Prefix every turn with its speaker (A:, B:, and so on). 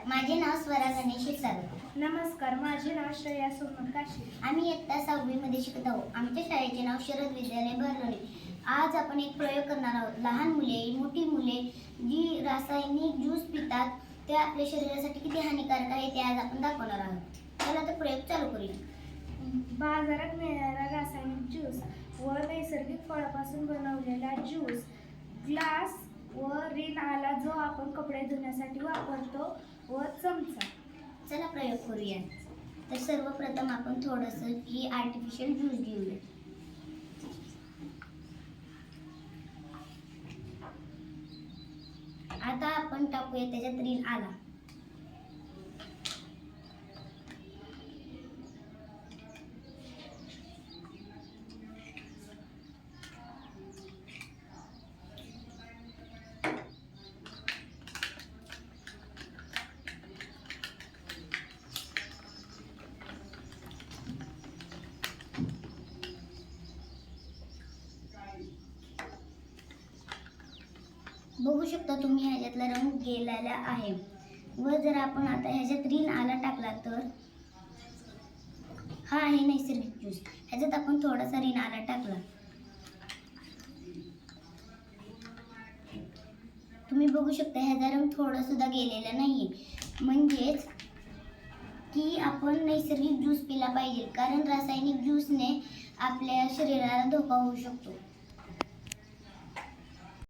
A: माझे नाव स्वरा गणेश सारकर.
B: नमस्कार, माझे नाव श्रेया सोमन काशी.
A: आम्ही इयत्ता 6वी मध्ये शिकत आहोत. आमच्या शाळेचे नाव शरद विद्यालय भरलोणी. आज आपण एक प्रयोग करणार आहोत. लहान मुले, मोठी मुले जी रासायनिक ज्यूस पितात ते आपल्या शरीरासाठी किती हानिकारक आहे ते आज आपण दाखवणार आहोत. चला तर प्रयोग चालू करूया.
B: बाजारात मिळणारा रासायनिक ज्यूस व नैसर्गिक फळापासून बनवलेला ज्यूस, ग्लास व रिन आला जो आपण कपडे धुण्यासाठी वापरतो व चमचा.
A: चला प्रयोग करूया. तर सर्वप्रथम आपण थोडंसं ही आर्टिफिशियल ज्यूस घेऊया. आता आपण टाकूया त्याच्यात रिन आला. बघू शकता तुम्ही ह्याच्यातला रंग गेलेला आहे. व जर आपण आता ह्याच्यात रिन आला टाकला तर हा आहे नैसर्गिक ज्यूस. ह्याच्यात आपण थोडासा रिन आला टाकला. तुम्ही बघू शकता ह्याचा रंग थोडा सुद्धा गेलेला नाहीये. म्हणजेच की आपण नैसर्गिक ज्यूस पिला पाहिजे, कारण रासायनिक ज्यूसने आपल्या शरीराला धोका होऊ शकतो.